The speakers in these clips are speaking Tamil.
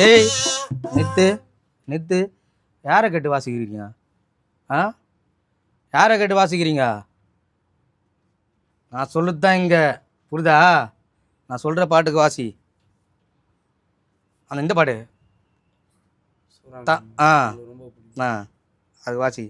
ஏய் நித்து நித்து, யாரை கேட்டு வாசிக்கிறீங்க? ஆ, யாரை கேட்டு வாசிக்கிறீங்க? நான் சொல்லுதான் இங்கே புரியுதா? நான் சொல்கிற பாட்டுக்கு வாசி. அந்த இந்த பாட்டு ஆ ஆ அது வாசி.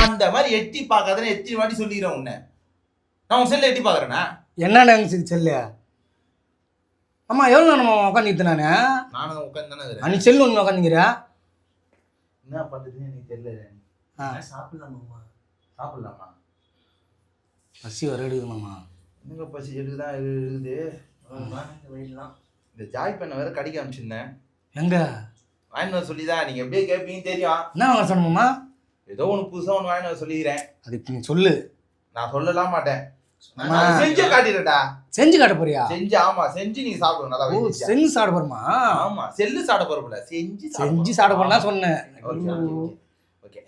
அந்த மாதிரி எட்டி பார்க்காதன்னு எத்தனை வாட்டி சொல்லிடுறேன் உன்னை. நான் உன் செல்ல எட்டி பார்க்குறேண்ணா. என்னண்ணா செல்லு? அம்மா எவ்வளோ நம்ம உட்காந்துக்கிட்டு நானு நானும் உட்காந்து தானே அன்னி செல்லு ஒன்று உட்காந்துங்கிற. என்ன பண்ணுறதுன்னு எனக்கு தெரியல. சாப்பிடலாமாம்மா? சாப்பிடலாமா? பசி வர எடுக்குதுமாம்மா. என்னங்க பசி எடுக்குதான் இருக்குது. வெயிடலாம். இந்த ஜாய் பண்ண வேற கடிக்க அனுப்பிச்சிருந்தேன். எங்க வாங்கிட்டு சொல்லி தான் நீங்கள் எப்படியே கேட்பீங்கன்னு தெரியும். என்ன வாங்க சொன்னோம்மா? ஏதோ ஒன்று புதுசாக ஒன்று வாங்கிட்டு சொல்லிக்கிறேன். அதுக்கு நீ சொல்லு. நான் சொல்லலாம் மாட்டேன். செஞ்சு காட்டிடுறா. செஞ்சு காட்ட போறியா? செஞ்சு, ஆமா செஞ்சு நீங்க சாப்பிடுங்க. நல்லா செஞ்சு சாப்பிட போறமா? ஆமா செல்லு சாப்பிட போறோம்ல. செஞ்சு சாப்பிட போறதா சொன்னேன். ஓகே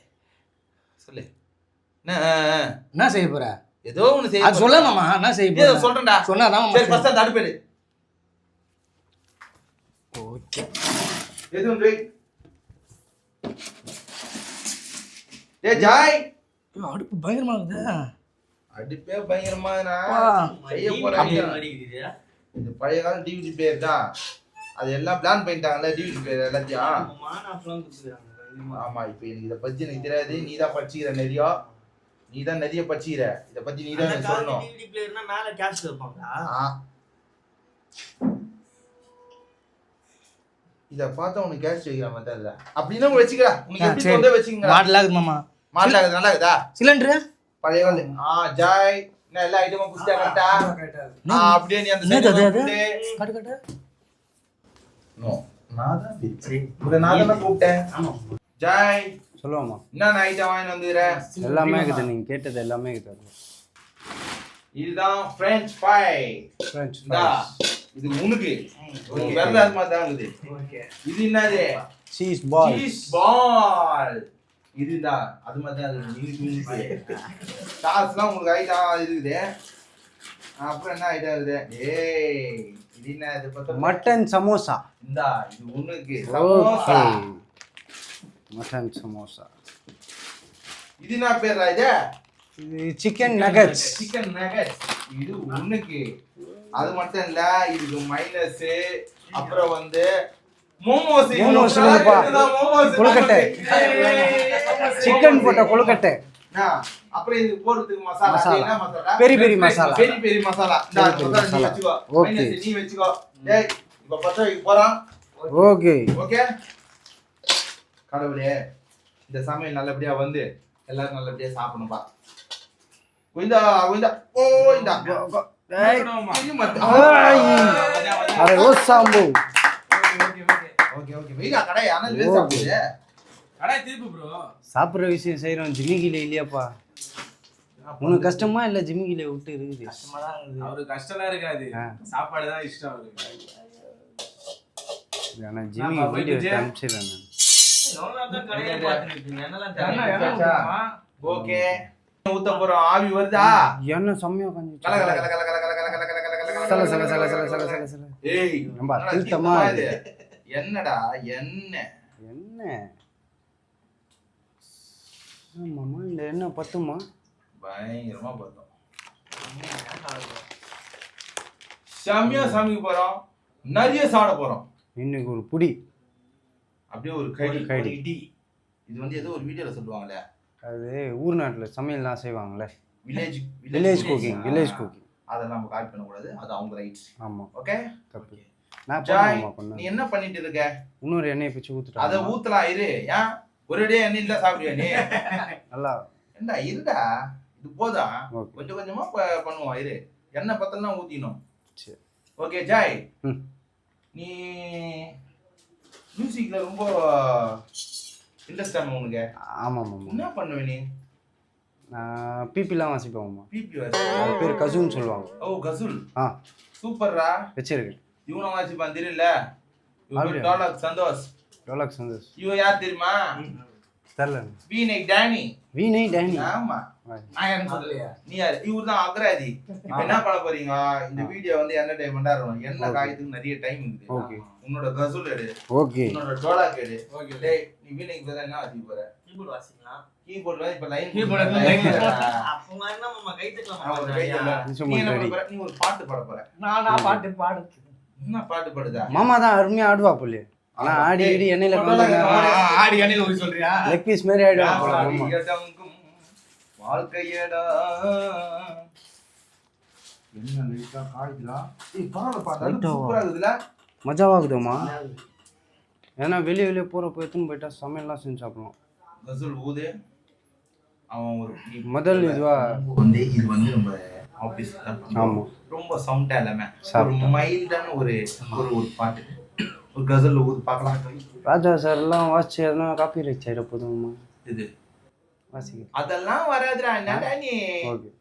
சொல்லு. என்ன செய்ய போற? ஏதோ ஒன்னு செய்ய. அது சொல்லலாமா? என்ன செய்ய போற? சொல்றேன்டா. சொன்னாதான் சரி ஃபர்ஸ்ட் அந்த அடுப்பு எடு. ஓகே. எது ஒன்று ஏ ஜாய். அடுப்பு பயங்கரமா இருக்குதா? அடுப்பே பயங்கரமா செய்ய போறேன். இது பழைய கால டிவிடி பிளேயர் தான். அது எல்லாம் பிளான் பண்ணிட்டாங்கல்ல டிவிடி பிளேயர் எல்லாத்தையும். ஆமா இப்போ எனக்கு இதை பத்தி எனக்கு தெரியாது. நீ தான் படிச்சுக்கிற நிறைய. நீ தான் நிறைய படிச்சுக்கிற. இதை பத்தி நீ தான் சொல்லணும். டிவிடி பிளேயர்னா மேல கேஷ் வைப்பாங்களா? இத பார்த்தா உனக்கு கேஷ் வைக்கிற மாதிரி தான் இல்ல. அப்படின்னா வச்சுக்கடா. உனக்கு எப்படி தோணுதோ வச்சுக்கங்க. மாடலா இருக்கு மாமா. மாடலா இருக்கு. நல்லா இருக்குதா? சிலிண்டர் பழைய கால. ஜாய் நான் எல்லா ஐட்டமும் புடிச்சா கரெக்ட்டா? அப்படியே நீ அந்த சைடு கட் கட். நோ நான் தான் சரி. நான் தான் கூப்பிட்டேன். ஆமா ஜாய் சொல்லுவாமா. என்ன ஐட்டம் வாங்கிட்டு வந்துற? எல்லாமே இருக்குது. நீங்க கேட்டது எல்லாமே இருக்குது. இதுதான் பிரெஞ்ச் ஃப்ரை. French fry. இது உனக்கு வெள்ள அது மாதிரி தான் இருக்குது. ஓகே. இது என்னது? Cheese ball. Cheese ball. இதுதான் அது மாதிரி தான் இருக்குது. சாஸ்லாம் உங்களுக்கு ஐட்டம் இருக்குது. அப்புறம் என்ன ஐட்டம் இருக்குது? ஏய் இது என்ன? இது பார்த்தா மட்டன் சமோசா. இந்தா இது உனக்கு சமோசா. மட்டன் சமோசா. இது என்ன பேரா இது? இது சிக்கன் நகட்ஸ். Chicken nuggets. இது உனக்கு. அது மட்டும் இல்ல இதுக்கு மைனஸ். அப்புறம் வந்து மோமோஸ். மோமோஸ் இல்லப்பா. கொழுக்கட்டை. சிக்கன் போட்ட கொழுக்கட்டை. அப்புறம் இது போடுறதுக்கு மசாலா. என்ன மசாலா? பெரி பெரி மசாலா. பெரி பெரி மசாலா. இந்த மசாலா நீ வெச்சுக்கோ. ஓகே. நீ வெச்சுக்கோ. டேய் இப்ப பத்த வைக்க போறோம். ஓகே. ஓகே. கடவுளே இந்த சமையல் நல்லபடியா வந்து எல்லாரும் நல்லபடியா சாப்பிடணும்பா. கோயிந்தா கோயிந்தா கோயிந்தா. அரே ஓ சாம்பு. ஓகே ஓகே வெயிடா கடை அனல் வேஸ்ட் ஆகுது. கடை திருப்பு ப்ரோ. சாப்பிடுற விஷயம் செய்றோம். ஜிமிகில இல்லையாப்பா? உனக்கு கஷ்டமா இல்ல ஜிமிகில விட்டு இருக்குது? கஷ்டமா தான் இருக்குது. அவருக்கு கஷ்டம்லாம் இருக்காது. சாப்பாடு தான் இஷ்டம் அவருக்கு. ஆனா ஜிமி வீடியோ காமிச்சிரேன் நான். எவ்வளவு தான் கடையை பார்த்துட்டு இருக்கீங்க? என்னலாம் தேவை? ஓகே. ஊத்த போறோம். ஆவி வருதா? என்ன சமயம் காஞ்சி. கல கல கல கல கல கல கல கல கல கல. சல சல சல சல சல சல சல. ஏய் நம்ம திருத்தமா இது. என்னடா என்ன? என்ன? மாமா இந்த என்ன பத்துமா? பயங்கரமா பார்த்தோம். சாமியா சாமிக்கு போறோம். நிறைய சாப்பிட போறோம். இன்னைக்கு ஒரு புடி. அப்படியே ஒரு கடி இடி. இது வந்து ஏதோ ஒரு வீடியோல சொல்லுவாங்களே. அது ஊர் நாட்டுல சமையல்லாம் செய்வாங்கல. Village cooking. அதெல்லாம் நம்ம காப்பி பண்ண கூடாது. அது அவங்க ரைட்ஸ். ஆமா. ஓகே? தப்பு. நான் பண்ணாம நீ என்ன பண்ணிட்டு இருக்க? இன்னொரு எண்ணெயை பிச்சு ஊத்துறேன். அத ஊத்தலாம் இரு. ஏன்? ஒரேடியா எண்ணெயில் தான் சாப்பிடுவியா நீ? நல்லா ஏண்டா இருடா, இது போதா, ஓகே கொஞ்சம் கொஞ்சமா பண்ணுவோம். இரு, எண்ணெய் பத்தலாம் ஊத்திக்கணும். சரி ஓகே ஜாய், ம் நீ மியூசிக்ல ரொம்ப இன்ட்ரெஸ்ட் ஆமா உனக்கு? ஆமாம் ஆமாம் என்ன பண்ணுவ நீ? நான் பிபிலாம் வாசிப்போம்மா. பிபி அது பேர் கசூன்னு சொல்லுவாங்க. ஓ கசுல், ஆ சூப்பர்ரா. வச்சிருக்கேன். இவனை வாசிப்பான் தெரியல, அப்படியா? டோலக் சந்தோஷ். டோலக் சந்தோஷ் இவன் யார் தெரியுமா? தெரில. வீணை டேனி. வீணை டேனி. ஆமா, நான் யாருன்னு சொல்லலையா? நீ யார்? இவர் தான் அக்ராதி. இப்ப என்ன பண்ண போறீங்க? இந்த வீடியோ வந்து என்டர்டைன்மெண்டா இருக்கும். என்ன காயத்துக்கு நிறைய டைம் இருக்குது. ஓகே உன்னோட கசுல் எடு, ஓகே உன்னோட டோலக் எடு. ஓகே. டேய், நீ வீணைக்கு பதிலா என்ன வாசிக்க போற? கீபோர்ட் வாசிக்கலாம். கீபோர்ட் வந்து இப்ப லைன் Keyboard வந்து line அப்போ என்ன மாமா கை தட்டலாம் அவன் மாமா. கை தட்டல. நிமிஷம் நீ என்ன முன்னாடி. பண்ண போற? நீ ஒரு பாட்டு பாட போற. நான் பாட்டு பாடு. என்ன பாட்டு பாடுதா? மாமா தான் அருமையா ஆடுவா போல. ஆனா ஆடி ஆடி எண்ணெயில ஆடி அணில ஊதி சொல்றியா? லெக் பீஸ் மாதிரி ஆயிடுவா போல. ஆடி மாமா எடங்கும் வாழ்க்கையடா. என்ன லைட்டா காய்க்கலாம். ஏய் பரவாயில்ல பாட்டு லைட்டா வா. சூப்பரா இருக்குதுல. மஜாவாகுதுமா. ஏன்னா வெளியே வெளியே போறப்ப எத்தனை போயிட்டா சமையல்லாம் செஞ்சு சாப்பிடலாம். கசுல் ஊது. அவன் ஒரு முதல் இதுவா வந்து இது வந்து நம்ம ஆபீஸ்ல தான் பண்ணுவோம். ஆமா ரொம்ப சவுண்டா இல்லாம ஒரு சாப்பிட்டா. மைல்டான ஒரு ஒரு ஒரு பாட்டு, ஒரு கசல் ஊது பார்க்கலாம். ராஜா சார் எல்லாம் வாசிச்சு எதனா காப்பி ரைட்ஸ் ஆயிட போதுமா இது வாசிக்க. அதெல்லாம் வராதுடா. என்னடா நீ? ஓகே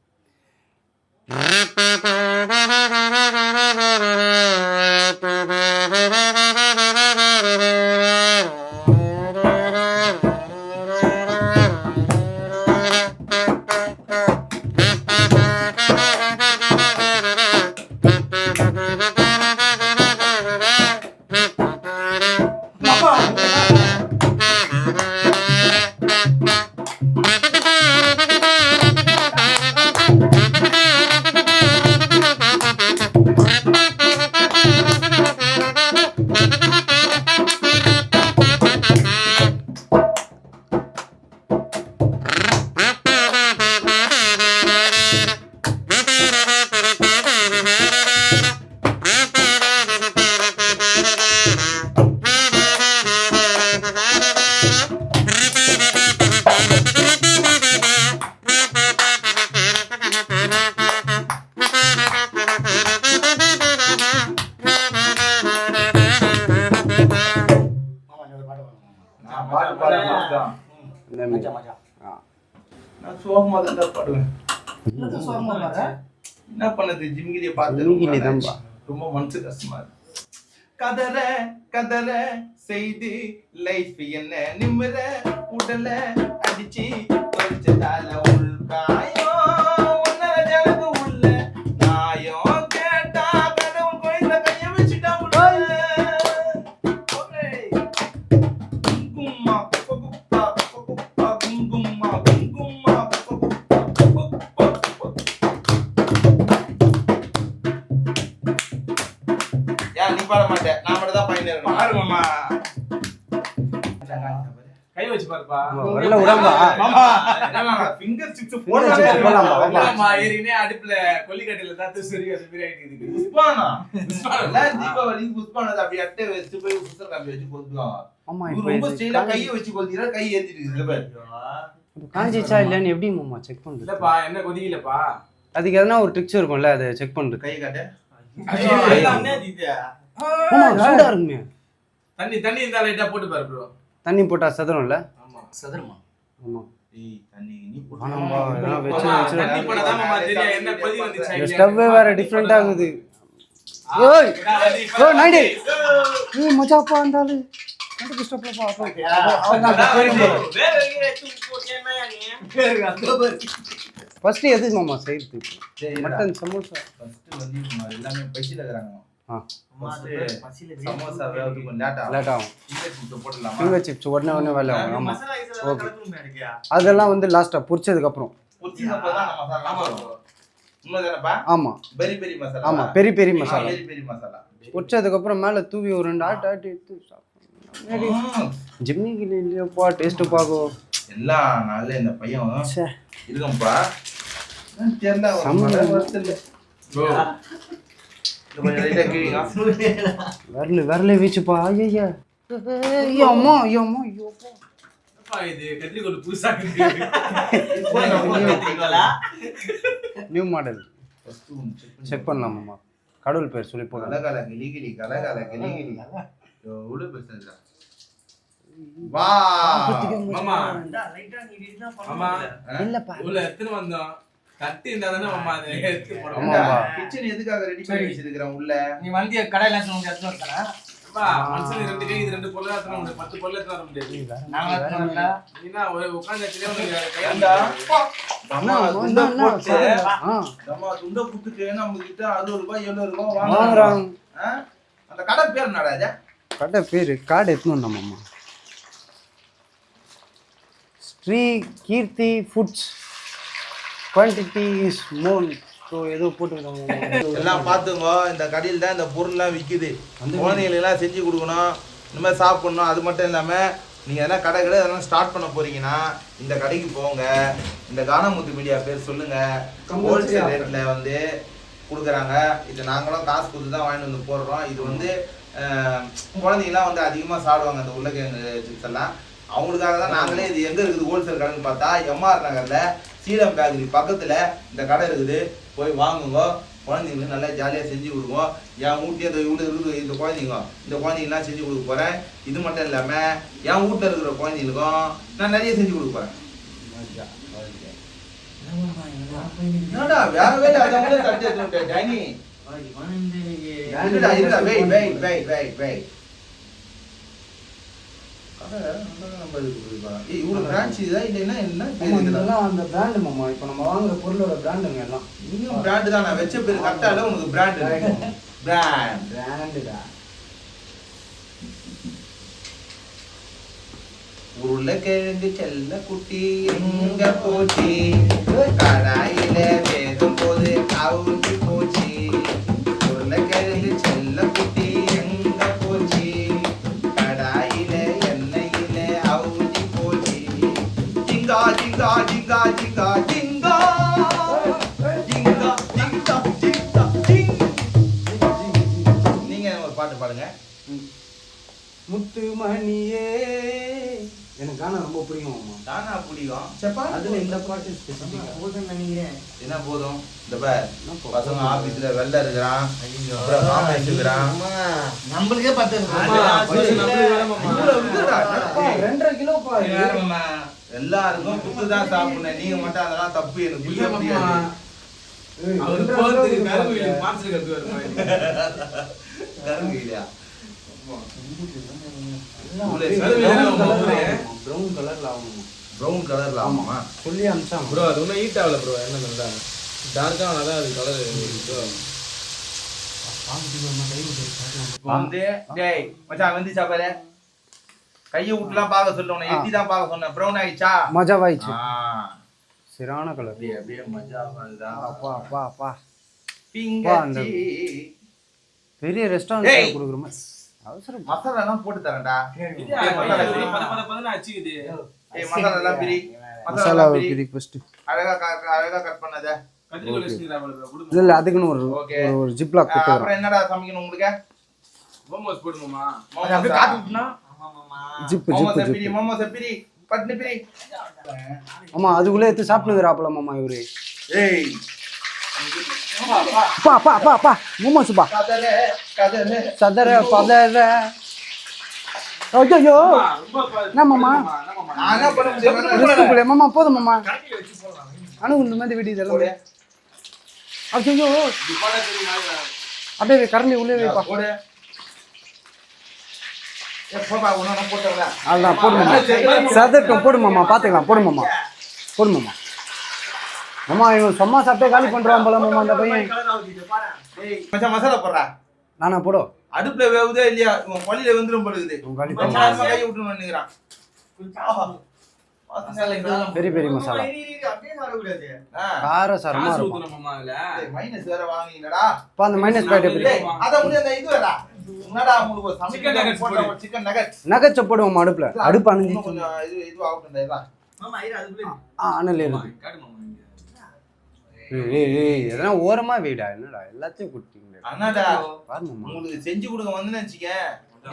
நான் பாட்டு பாட மாட்டேன். இந்த மாதிரி. மஜா. ஆ. நான் சோகமா தான் பாடுவேன். என்னது சோகமா பாரு? என்ன பண்ணது? ஜிம்கிலிய பார்த்து ஜிமிகிலி தான்பா. ரொம்ப மனசு கஷ்டமா இருக்கு. கதற கதற செய்து லைஃப் என்ன நிம்மற உடல அடிச்சு பறிச்சதால உள்காயம் ஒன்னர ஜனக்கு உள்ள நாயம் கேட்டா கடவுள் கோயில கைய வச்சுட்டா உள்ள குங்குமா குங்குமா குங்குமா குங்குமா குங்குமா யார் நீ பாட மாட்டேன், நான் மட்டும் தான் பையன் இருக்கணும். பாரு மாமா. கை வச்சு பாருப்பா. வரல விடாம்பா. மாமா. ஃபிங்கர் சிக்ஸ் Finger போடலாம். six போடலாமா? இல்லம்மா, ஏறினே அடுப்புல கொல்லிக்கட்டையில தான் தூசரி அது மாதிரி ஆயிட்டு இருக்குது. புஷ்பானா எல்லாம் தீபாவளி புஷ்பானது அப்படி அட்டை வச்சு போய் புஷ்ப காப்பி வச்சு கொளுத்துவாங்க. ஆமா இவரு இப்போ ரொம்ப இது ஸ்டைலா கையை வச்சு கொளுத்திரா, கை ஏத்திட்டு இருக்குது பாரு. இப்போ காஞ்சிச்சா இல்லையான்னு எப்படி மாமா செக் பண்றது? இல்லப்பா, என்ன கொதிக்கலப்பா. அதுக்கு எதனா ஒரு ட்ரிக்ஸ் இருக்கும்ல, அதை செக் பண்றது. கை காட்ட ஐயோ, எல்லாமே இது. ஆமா சூடா இருக்குமே. தண்ணி இருந்தா லைட்டா போட்டு பாரு ப்ரோ. தண்ணி போட்டா சதுரம்ல. ஆமா. சதுரமா? ஆமா ஏய் தண்ணி நீ போட்டு ஆமாம்பா, இதெல்லாம் வச்சு மாமா, வச்சு தண்ணி போடாதான் மாமா தெரியும் என்ன கொதி வந்துச்சா இந்த இல்லையா. ஸ்டவ்வே வேற டிஃப்ரெண்டா இருக்குது. ஓய் ஓ நாயுடு ஏய் மச்சாப்பா இருந்தாலு கண்டு ஸ்டவ்ல பாப்பா. அவங்க அந்த பேரும் போல. வேற எங்கேயும் எடுத்து போட்டேன்னா நீ ஃபர்ஸ்ட் எது மாமா செய்யுது? சரி, மட்டன் சமோசா. ஃபர்ஸ்ட் வந்து இவங்க எல்லாமே பசில இருக்காங்க. ஆ சமோசா வேறது கொஞ்சம் லேட் ஆகும். லேட் ஆகும். ஃபிங்கர் சிப்ஸ் போடலாமா? ஃபிங்கர் சிப்ஸ் உடனே உடனே வேலை ஆகும். ஆமா மசாலா ஐஸ்ல கலக்குமே இருக்கியா? அதெல்லாம் வந்து லாஸ்டா பொரிச்சதுக்கு அப்புறம். புடிச்சப்ப தான் நம்ம மசாலா போடுவோம். உண்மைதானப்பா? ஆமா பெரி பெரி மசாலா. ஆமா பெரி பெரி மசாலா. பெரி பெரி மசாலா. பொரிச்சதுக்கு அப்புறம் மேல தூவி ஒரு 2 ஆட்டு ஆட்டி எடுத்து சாப்பிடணும். ஜிம்மிக்கு இல்லையாப்பா டேஸ்ட் பாக்கோ. எல்லா நாள்ல இந்த பையன் ச்சே இருக்கம்பா. தெரியல சமையல் வரல. ப்ரோ இந்த கொஞ்சம் லைட்டா கீழங்க. வரல வீச்சுப்பா. ஐயா ஐயோ அம்மா ஐயோ அம்மா ஐயோப்பா. இது கத்திரிக்கோள் புதுசா நியூ மாடல் செக் பண்ணலாம் மாமா. கடவுள் பேர் சொல்லி போடுங்க. கலகல கிளிகிளி கலகல கிளிகிளி எவ்வளவு பெருசா வா மாமா லைட்டா நீ இதுனா மாமா பண்ணல இல்லப்பா. உள்ள எத்தனை வந்தோம் கட்டி இருந்தாதானே மாமா அதை எடுத்து போடுவோம். ஆமாப்பா. கிச்சன் எதுக்காக ரெடி பண்ணி வச்சிருக்கேன் உள்ள? நீ வண்டியை கடையில எடுத்து வரத்தானே அப்பா, மனுஷனுக்கு 2 கை, இது 2 பொருளா எத்தனை முடியாது, 10 பொருளா எத்தனை வர முடியாது. நாங்க எடுத்துன்னு வரல. நீனா ஒரு உட்கார்ந்த இடத்துலயே உனக்கு கை ஏண்டா? அண்ணா, அம்மா துண்ட அண்ணா, போட்டு ஆ, அம்மா துண்ட குத்துட்டு நம்ம கிட்ட 60 ரூபாய் 70 ரூபாய் வாங்குறாங்க. வாங்குறாங்க. அந்த கடை பேர் என்னடா இது? கடை பேர் கார்டு எடுத்துன்னு வந்தோம் மாமா. Sri Keerthi foods quantity is more. So ஏதோ போட்டுருக்காங்க. எல்லாம் பார்த்துங்க, இந்த கடையில் தான் இந்த பொருள்லாம் விற்கிது. குழந்தைகளுக்கெல்லாம் செஞ்சு கொடுக்கணும், இந்த மாதிரி சாப்பிடணும். அது மட்டும் இல்லாமல் நீங்கள் எதனா கடை எதனா ஸ்டார்ட் பண்ண போறீங்கன்னா இந்த கடைக்கு போங்க. இந்த கானமுத்து மீடியா பேர் சொல்லுங்கள். ஹோல்சேல் ரேட்டில் வந்து கொடுக்குறாங்க. இது நாங்களும் காசு கொடுத்து தான் வாங்கிட்டு வந்து போடுறோம். இது வந்து குழந்தைங்களாம் வந்து அதிகமாக சாப்பிடுவாங்க இந்த உருளைக்கிழங்கு சிப்ஸ் எல்லாம். அவங்களுக்காக தான் நாங்களே இது எங்கே இருக்குது ஹோல்சேல் கடைன்னு பார்த்தா எம்ஆர் நகரில் சீலம் பேக்கரி பக்கத்தில் இந்த கடை இருக்குது. போய் வாங்குங்க. குழந்தைங்களுக்கு நல்லா ஜாலியாக செஞ்சு கொடுங்க. என் வீட்லேயே இந்த இவ்வளோ இருக்குது இந்த குழந்தைங்க, இந்த குழந்தைங்கலாம் செஞ்சு கொடுக்க போகிறேன். இது மட்டும் இல்லாமல் என் வீட்டில் இருக்கிற குழந்தைங்களுக்கும் நான் நிறைய செஞ்சு கொடுக்க போகிறேன். என்னடா வேற வேலை அதை தட்டி எடுத்துட்டேன் டைனி. இருடா இருடா wait wait wait wait wait. இவ்வளோ பிரான்ச் இதா இல்லைன்னா என்ன இதெல்லாம் அந்த பிராண்டு மாமா. இப்போ நம்ம வாங்குற பொருளோட பிராண்டுங்க எல்லாம். இன்னும் பிராண்டு தான். நான் வச்ச பேர் கரெக்டாக இல்லை, உனக்கு பிராண்டு பிராண்ட் பிராண்டுடா. உருளைக்கிழங்கு செல்ல குட்டி எங்க போச்சு, கடாயில வேகும் போது அவுஞ்சி போச்சு. உருளைக்கிழங்கு செல்ல குட்டி எங்க போச்சு, கடாயில எண்ணெயில அவுஞ்சி போச்சு. ஜிங்கா ஜிங்கா ஜிங்கா ஜிங்கா ஜிங்கா ஜிங்கா ஜிங்கா ஜிங்கா ஜிங். நீங்க ஒரு பாட்டு பாடுங்க. முத்து மணியே எனக்கு கானா ரொம்ப பிடிக்கும் மாமா. தானா பிடிக்கும் செப்பா. அதுல இந்த பாட்டு ஸ்பெசிஃபிக்கா போதும்னு நினைக்கிறேன். என்ன போதும்? இந்த பார் பசங்க ஆபீஸ்ல வெள்ள இருக்கிறான், அப்புறம் மாமா வச்சுக்கிறான். நம்மளுக்கே 10 2.5 கிலோ பாரு. எல்லாருக்கும் புத்து தான் சாப்பிடணும். நீங்க மட்டும் அதெல்லாம் தப்பு எனக்கு புரிய முடியாது. அவரு போறதுக்கு கரும்பு இல்லை, மாசத்துக்கு கரும்பு வருமா? கரும்பு இல்லையா? ப்ரௌன் கலர்ல ஆகும். ப்ரௌன் கலர்ல ஆமா சொல்லி அனுப்பிச்சாங்க. ப்ரோ அது ஒன்றும் ஹீட் ஆகல ப்ரோ. என்ன நல்லா டார்க்காக நல்லா அது கலர் வந்து டேய் மச்சான் வந்து சாப்பாரு கையை விட்டுலாம் பார்க்க சொல்ல, உன்னை எட்டி தான் பார்க்க சொன்னேன். ப்ரௌன் ஆயிடுச்சா? மஜாவாயிடுச்சு. சிறான கலர். அப்படியே அப்படியே மஜா வருதா? அப்பா அப்பா அப்பா. பிங்கச்சி பெரிய ரெஸ்டாரண்ட் கொடுக்குற மாதிரி அவசரம். மசாலா எல்லாம் போட்டு தரேன்டா. அச்சுக்குது. ஏய் மசாலா எல்லாம் பிரி. மசாலா பிரி ஃபர்ஸ்ட். அழகா கட் பண்ணாத. கத்திரிக்கோள் வச்சுக்கிறா ப்ரோ. இல்ல அதுக்குன்னு ஒரு ஜிப்லாக் கொடுத்துறேன். அப்புறம் என்னடா சமைக்கணும் உங்களுக்கு? மோமோஸ் போடுமாமா. அப்படியே காத்து விட்டுனா ஜிப் மோமோஸ் ஜிப் பிரி, மோமோஸ் பிரி, பட்னி பிரி. ஆமா அதுக்குள்ளே எடுத்து சாப்பிட்டுங்கறாப்ல மாமா இவரு. ஏய் பா பா பா பா மோமோஸ் பா. கதலே கதலே சதற பதற. ஐயோ என்ன மாமா நான் என்ன பண்ண முடியும்? ரெஸ்ட் மாமா போதும் மாமா. அனு இந்த மாதிரி வீடு இதெல்லாம். ஐயோ அப்படியே கரண்டி உள்ளே வைப்பா. போடு. ஏ போடா உன்ன போட்டவடா. அதான் போடு மாமா. சதட்டும் போடு மாமா பாத்துக்கலாம். போடு மாமா போடு மாமா. மாமா இவன் சும்மா சாப்பிட்டே காலி பண்றான் போல மாமா அந்த பையன். ஏய் மச்சான் மசாலா போடுறா. நானா போடும் அடுப்புல வேவுதே இல்லையா? உன் பள்ளியில வெந்துரும் போடுது. காலி ரொம்ப பண்ண நேரமா கை விட்டுன்னு நினைக்கிறான். பெரிய பெரிய மசாலா அப்படியே சாப்பிடக்கூடாது. கார சாரமா காசு இருக்கும். ஊத்துறோம் மாமா அதுல. மைனஸ் வேற வாங்குனீங்கடா. அப்பா அந்த மைனஸ் பாக்கெட் எப்படி டேய் அத முடிய அந்த இது வேறடா. என்னடா உங்களுக்கு Chicken nuggets சமைக்க போடு. Chicken nuggets. நகைச்ச போடுவோம் அடுப்புல. அடுப்பு அணிஞ்சு கொஞ்சம் இது ஆகட்டும் இதா. மாமா ஐயா அதுக்குள்ள அனல் மாமா, இருக்கு. காட்டு மாமா இங்க. ஏய் எதனா ஓரமா வைடா. என்னடா எல்லாத்தையும் குட்டிங்க அண்ணாடா பாரு மாமா. உங்களுக்கு செஞ்சு கொடுக்க வந்துன்னு வெச்சுக்க.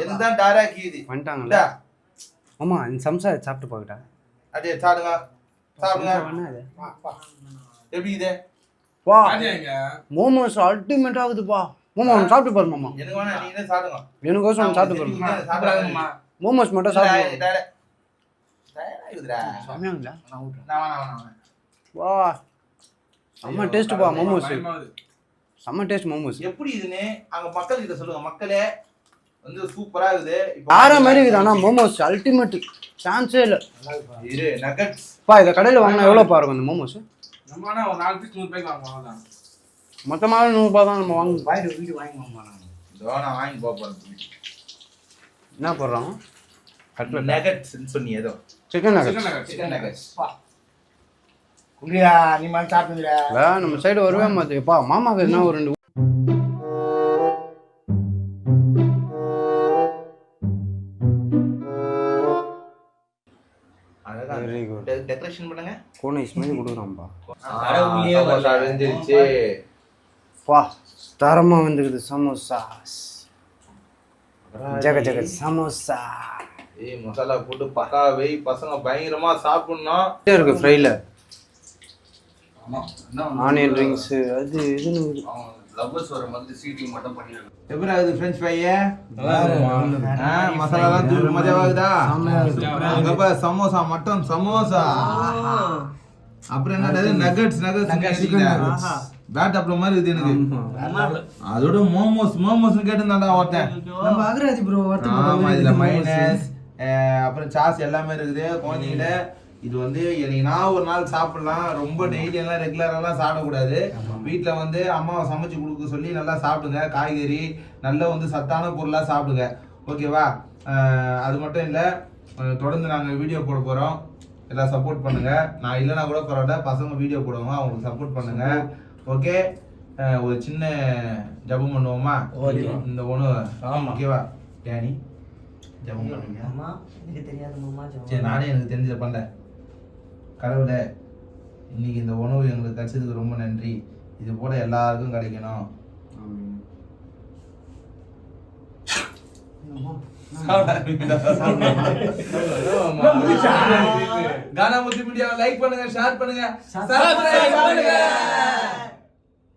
எதுதான் டாரா கீது. வந்துட்டாங்கல. இந்தா. மாமா இந்த சம்சா சாப்பிட்டு போகிட்டா அப்படியே சாப்பிடுங்க சாப்பிடுங்க எப்படி இது வா ஆடியாங்க. மோமோஸ் அல்டிமேட் ஆகுதுப்பா மாமா ஒன்று சாப்பிட்டு பாரு மாமா எனக்கு வேணா நீங்களே சாப்பிடுங்க எனக்கோசம் ஒன்று சாப்பிட்டு பாரு சாப்பிடுறாங்கம்மா மோமோஸ் மட்டும் சாப்பிட்டு தயாராகுதுடா செம்மையாங்களா நான் வேணாம் வா செம்ம டேஸ்ட்டுப்பா மோமோஸ் பயமாகுது. செம்ம டேஸ்ட் மோமோஸ் எப்படி இதுன்னு அங்க மக்கள் கிட்ட சொல்லுங்க மக்களே வந்து சூப்பரா இருக்குது இப்போ வேற மாதிரி இருக்குது ஆனால் மோமோஸ் அல்டிமேட் சான்ஸே இல்லை இரு நகட்ஸ் பா இதை கடையில் வாங்கினா எவ்வளோ பாருங்க இந்த மோமோஸ் நம்ம வேணா ஒரு 4 பீஸ் 100 ரூபாய்க்கு வாங்குவோம் அவ்வளவுதான். மொத்தமாக 100 ரூபாய் தான் நம்ம வாங்க வாங்கிட்டு வீட்டு வாங்கிக்கோமா நான் இதோ நான் வாங்கி போறேன் என்ன போடுறாங்க கட்லட் நகட்ஸ் சொன்னி ஏதோ சிக்கன் நகர் சிக்கன் நகர். சிக்கன் நகட்ஸ் குடியா நீ மாதிரி சாப்பிட்டுங்கிற நம்ம சைடு வருவே மாட்டேப்பா மாமாக்கு என்ன ஒரு 2 அழகா Very good. டெக்கரேஷன் பண்ணுங்க கோனைஸ் மாதிரி கொடுக்குறான்ப்பா கடவுளே சமோசா வெந்துருச்சு வா தரமாக வந்துருக்குது சமோசா ஜக ஜக சமோசா ஏய் மசாலா போட்டு பக்கா வை பசங்க பயங்கரமா சாப்பிடணும் இருக்கு ஃப்ரைல ஆனியன் ரிங்ஸ் அது இதுன்னு லவ்வர்ஸ் வர மாதிரி சீட்டிங் மட்டும் பண்ணிடுங்க. எப்படி ஆகுது ஃப்ரெஞ்ச் ஃப்ரையே மசாலாலாம் தூள் மஜாவாகுதா அங்கப்பா சமோசா மட்டன் சமோசா அப்புறம் என்னது நகட்ஸ் பேட் அப்புறம் மாதிரி இருக்குது எனக்கு அதோட மோமோஸ் கேட்டுருந்தாண்டா ஒருத்தன் நம்ம அகராதி ப்ரோ ஆமா இதுல மைனஸ் அப்புறம் சாஸ் எல்லாமே இருக்குது குழந்தைங்கள இது வந்து எனக்கு நான் ஒரு நாள் சாப்பிடலாம் ரொம்ப டெய்லி எல்லாம் ரெகுலரெல்லாம் சாப்பிடக்கூடாது வீட்டில் வந்து அம்மாவை சமைச்சு கொடுக்க சொல்லி நல்லா சாப்பிடுங்க காய்கறி நல்ல வந்து சத்தான பொருளாக சாப்பிடுங்க ஓகேவா அது மட்டும் இல்லை தொடர்ந்து நாங்கள் வீடியோ போட போகிறோம் எல்லாம் சப்போர்ட் பண்ணுங்க நான் இல்லைனா கூட பரவாயில்ல பசங்க வீடியோ போடுவாங்க அவங்களுக்கு சப்போர்ட் பண்ணுங்க ஓகே ஒரு சின்ன ஜபம் பண்ணுவோமா இந்த ஒன்று ஓகேவா டேனி ஜபம் பண்ணுங்க அம்மா எனக்கு தெரியாது மாமா சரி நானே எனக்கு தெரிஞ்சதை பண்ணேன் கடவுளே இன்னைக்கு இந்த உணவு எங்களுக்கு கிடைச்சதுக்கு ரொம்ப நன்றி இது போல எல்லாருக்கும் கிடைக்கணும் கானா முத்து மீடியாவை லைக் பண்ணுங்க ஷேர் பண்ணுங்க சப்ஸ்கிரைப் பண்ணுங்க